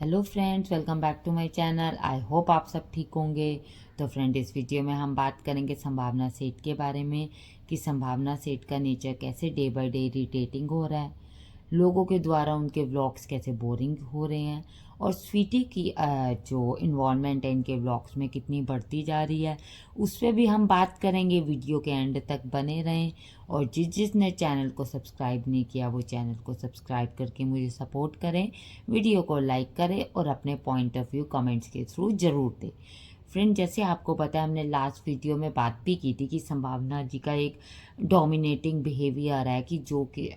Hello friends, welcome back to my channel. I hope आप सब ठीक होंगे। तो फ्रेंड, इस वीडियो में हम बात करेंगे संभावना सेठ के बारे में कि संभावना सेठ का नेचर कैसे डे बाय डे इरिटेटिंग हो रहा है, लोगों के द्वारा उनके व्लॉग्स कैसे बोरिंग हो रहे हैं और स्वीटी की जो इन्वॉल्वमेंट है इनके व्लॉग्स में कितनी बढ़ती जा रही है, उस पर भी हम बात करेंगे। वीडियो के एंड तक बने रहें और जिसने चैनल को सब्सक्राइब नहीं किया वो चैनल को सब्सक्राइब करके मुझे सपोर्ट करें, वीडियो को लाइक करें और अपने पॉइंट ऑफ व्यू कमेंट्स के थ्रू ज़रूर दें। फ्रेंड, जैसे आपको पता है, हमने लास्ट वीडियो में बात भी की थी कि संभावना जी का एक डोमिनेटिंग बिहेवियर है कि जो कि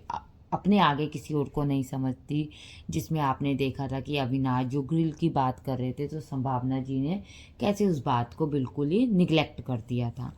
अपने आगे किसी और को नहीं समझती, जिसमें आपने देखा था कि अविनाश जो ग्रिल की बात कर रहे थे तो संभावना जी ने कैसे उस बात को बिल्कुल ही निगलेक्ट कर दिया था।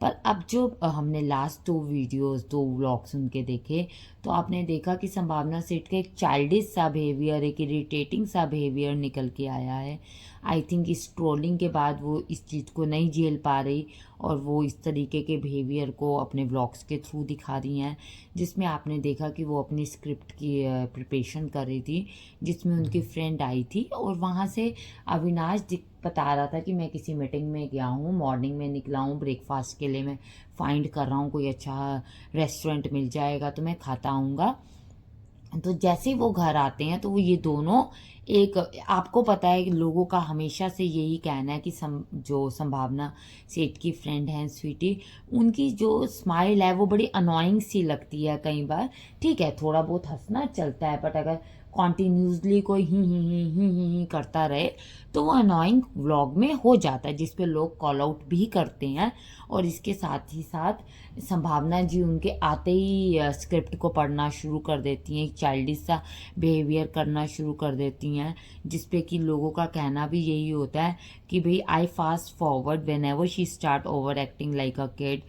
पर अब जो हमने लास्ट दो व्लॉग्स उनके देखे तो आपने देखा कि संभावना सेठ का एक चाइल्डिश सा बिहेवियर, एक इरिटेटिंग सा बिहेवियर निकल के आया है। आई थिंक इस ट्रोलिंग के बाद वो इस चीज़ को नहीं झेल पा रही और वो इस तरीके के बिहेवियर को अपने व्लॉग्स के थ्रू दिखा रही हैं, जिसमें आपने देखा कि वो अपनी स्क्रिप्ट की प्रिपरेशन कर रही थी, जिसमें उनकी फ्रेंड आई थी और वहाँ से अविनाश बता रहा था कि मैं किसी मीटिंग में गया हूँ, मॉर्निंग में निकला हूँ, ब्रेकफास्ट के लिए मैं फाइंड कर रहा हूँ कोई अच्छा रेस्टोरेंट मिल जाएगा तो मैं खाता आऊँगा। तो जैसे ही वो घर आते हैं तो वो ये दोनों एक, आपको पता है कि लोगों का हमेशा से यही कहना है कि जो संभावना सेठ की फ्रेंड हैं स्वीटी, उनकी जो स्माइल है वो बड़ी अनोइंग सी लगती है कई बार। ठीक है, थोड़ा बहुत हंसना चलता है, बट अगर कॉन्टीन्यूसली कोई ही करता रहे तो वो अनोइंग व्लॉग में हो जाता है, जिस पे लोग कॉल आउट भी करते हैं। और इसके साथ ही साथ संभावना जी उनके आते ही स्क्रिप्ट को पढ़ना शुरू कर देती हैं, एक चाइल्डिश सा बिहेवियर करना शुरू कर देती हैं, जिसपे कि लोगों का कहना भी यही होता है कि भाई आई fast forward when ever she start over acting like a kid.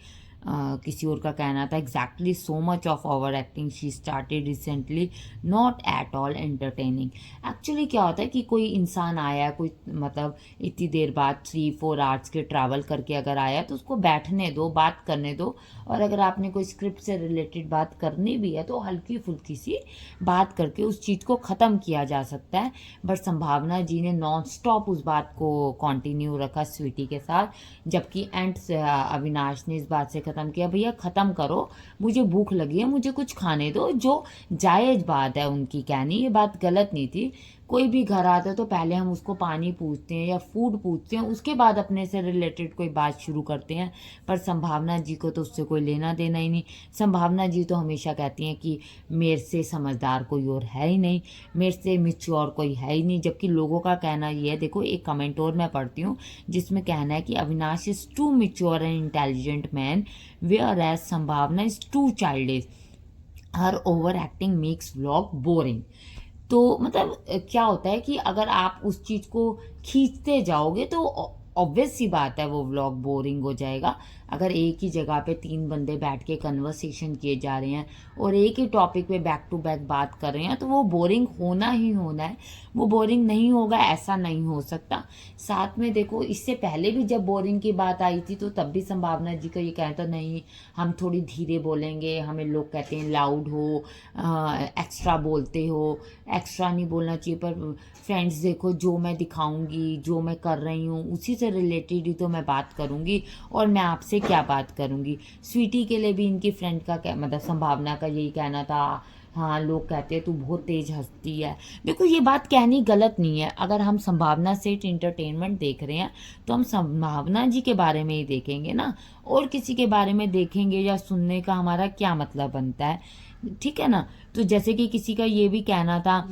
किसी और का कहना था exactly so much of over acting she started recently, not at all entertaining. Actually क्या होता है कि कोई इंसान आया, कोई मतलब इतनी देर बाद 3-4 आवर्स के ट्रैवल करके अगर आया तो उसको बैठने दो, बात करने दो। और अगर आपने कोई स्क्रिप्ट से रिलेटेड बात करनी भी है तो हल्की फुल्की सी बात करके उस चीज़ को ख़त्म किया जा सकता है। बट संभावना जी ने नॉन स्टॉप उस बात को कंटिन्यू रखा स्वीटी के साथ, जबकि एंड से अविनाश ने इस बात से ख़त्म किया, भैया ख़त्म करो, मुझे भूख लगी है, मुझे कुछ खाने दो। जो जायज़ बात है उनकी कहनी, ये बात गलत नहीं थी। कोई भी घर आता है तो पहले हम उसको पानी पूछते हैं या फूड पूछते हैं, उसके बाद अपने से रिलेटेड कोई बात शुरू करते हैं। पर संभावना जी को तो उससे कोई लेना देना ही नहीं। संभावना जी तो हमेशा कहती हैं कि मेरे से समझदार कोई और है ही नहीं, मेरे से मिच्योर कोई है ही नहीं। जबकि लोगों का कहना ये है, देखो एक कमेंट और मैं पढ़ती हूँ जिसमें कहना है कि Avinash is too mature and intelligent man, whereas Sambhavna is too childish, हर over acting makes vlog boring. तो मतलब क्या होता है कि अगर आप उस चीज़ को खींचते जाओगे तो ऑब्वियस सी बात है वो व्लॉग बोरिंग हो जाएगा। अगर एक ही जगह पे 3 बंदे बैठ के कन्वर्सेशन किए जा रहे हैं और एक ही टॉपिक पे बैक टू बैक बात कर रहे हैं तो वो बोरिंग होना ही होना है। वो बोरिंग नहीं होगा ऐसा नहीं हो सकता। साथ में देखो, इससे पहले भी जब बोरिंग की बात आई थी तो तब भी संभावना जी का ये कहना था, नहीं हम थोड़ी धीरे बोलेंगे, हमें लोग कहते हैं लाउड हो, एक्स्ट्रा बोलते हो। एक्स्ट्रा नहीं बोलना चाहिए, पर फ्रेंड्स देखो जो मैं दिखाऊंगी, जो मैं कर रही हूँ उसी से रिलेटेड ही तो मैं बात करूँगी, और मैं आपसे क्या बात करूँगी। स्वीटी के लिए भी इनकी फ्रेंड का क्या मतलब, संभावना का यही कहना था, हाँ लोग कहते हैं तू बहुत तेज हंसती है। देखो ये बात कहनी गलत नहीं है। अगर हम संभावना से इंटरटेनमेंट देख रहे हैं तो हम संभावना जी के बारे में ही देखेंगे ना, और किसी के बारे में देखेंगे या सुनने का हमारा क्या मतलब बनता है, ठीक है ना। तो जैसे कि किसी का ये भी कहना था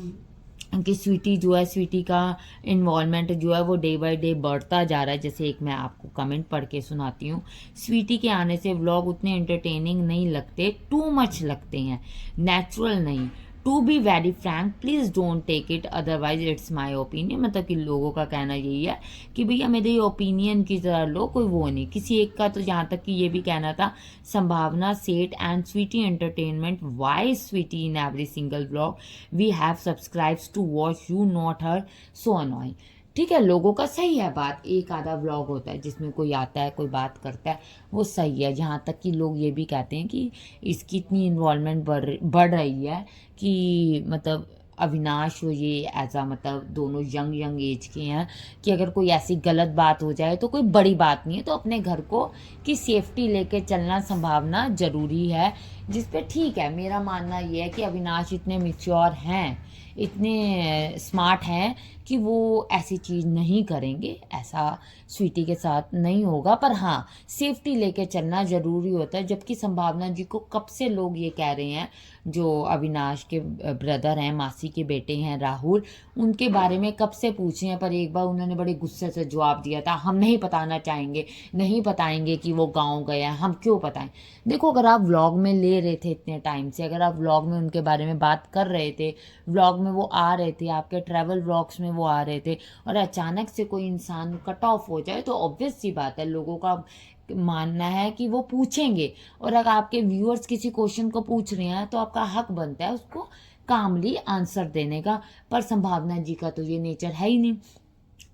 कि स्वीटी जो है, स्वीटी का इन्वॉल्वमेंट जो है वो डे बाय डे बढ़ता जा रहा है। जैसे एक मैं आपको कमेंट पढ़ के सुनाती हूँ, स्वीटी के आने से व्लॉग उतने एंटरटेनिंग नहीं लगते, टू मच लगते हैं, नेचुरल नहीं। To be very frank please don't take it otherwise it's my opinion. मतलब कि लोगों का कहना यही है कि भैया मेरे ओपिनियन की तरह लो, कोई वो नहीं। किसी एक का तो यहाँ तक कि ये भी कहना था, Sambhavna Seth and Sweety entertainment, why Sweety in every single blog we have subscribes to watch you not her so annoying. ठीक है, लोगों का सही है बात, एक आधा व्लॉग होता है जिसमें कोई आता है कोई बात करता है, वो सही है। जहाँ तक कि लोग ये भी कहते हैं कि इसकी इतनी इन्वॉल्वमेंट बढ़ रही है कि मतलब अविनाश और ये एज अ मतलब दोनों यंग एज के हैं कि अगर कोई ऐसी गलत बात हो जाए तो कोई बड़ी बात नहीं है, तो अपने घर को की सेफ्टी लेके चलना संभावना ज़रूरी है, जिस पे ठीक है मेरा मानना ये है कि अविनाश इतने मिच्योर हैं, इतने स्मार्ट हैं कि वो ऐसी चीज़ नहीं करेंगे, ऐसा स्वीटी के साथ नहीं होगा। पर हाँ, सेफ्टी लेके चलना ज़रूरी होता है। जबकि संभावना जी को कब से लोग ये कह रहे हैं, जो अविनाश के ब्रदर हैं, मासी के बेटे हैं राहुल, उनके बारे में कब से पूछे हैं, पर एक बार उन्होंने बड़े गुस्से से जवाब दिया था, हम नहीं बताना चाहेंगे, नहीं बताएंगे कि वो गाँव गए हैं, हम क्यों बताएं। देखो, अगर आप व्लॉग में ले रहे थे इतने टाइम से, अगर आप व्लॉग में उनके बारे में बात कर रहे थे, व्लॉग में वो आ रहे थे, आपके ट्रैवल व्लॉग्स में वो आ रहे थे, और अचानक से कोई इंसान कट ऑफ हो जाए तो ऑब्वियस सी बात है लोगों का मानना है कि वो पूछेंगे। और अगर आपके व्यूअर्स किसी क्वेश्चन को पूछ रहे हैं तो आपका हक बनता है उसको कामली आंसर देने का। पर संभावना जी का तो ये नेचर है ही नहीं।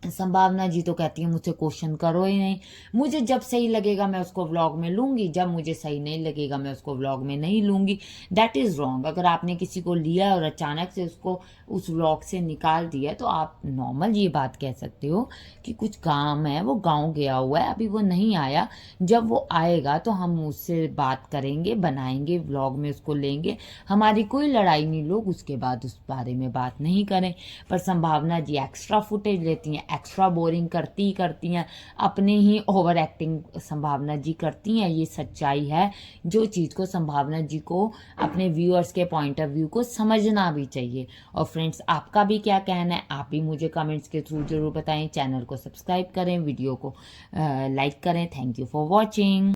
संभावना जी तो कहती है मुझसे क्वेश्चन करो ही नहीं, मुझे जब सही लगेगा मैं उसको व्लॉग में लूँगी, जब मुझे सही नहीं लगेगा मैं उसको व्लॉग में नहीं लूँगी। That is wrong. अगर आपने किसी को लिया और अचानक से उसको उस व्लॉग से निकाल दिया तो आप नॉर्मल ये बात कह सकते हो कि कुछ काम है, वो गाँव गया हुआ है, अभी वो नहीं आया, जब वो आएगा तो हम उससे बात करेंगे, बनाएंगे व्लॉग में उसको लेंगे, हमारी कोई लड़ाई नहीं, लोग उसके बाद उस बारे में बात नहीं करें। पर संभावना जी एक्स्ट्रा फुटेज लेती हैं, एक्स्ट्रा बोरिंग करती हैं, अपने ही ओवर एक्टिंग संभावना जी करती हैं, ये सच्चाई है जो चीज़ को संभावना जी को अपने व्यूअर्स के पॉइंट ऑफ व्यू को समझना भी चाहिए। और फ्रेंड्स, आपका भी क्या कहना है, आप भी मुझे कमेंट्स के थ्रू ज़रूर बताएं। चैनल को सब्सक्राइब करें, वीडियो को लाइक करें। Thank you for watching.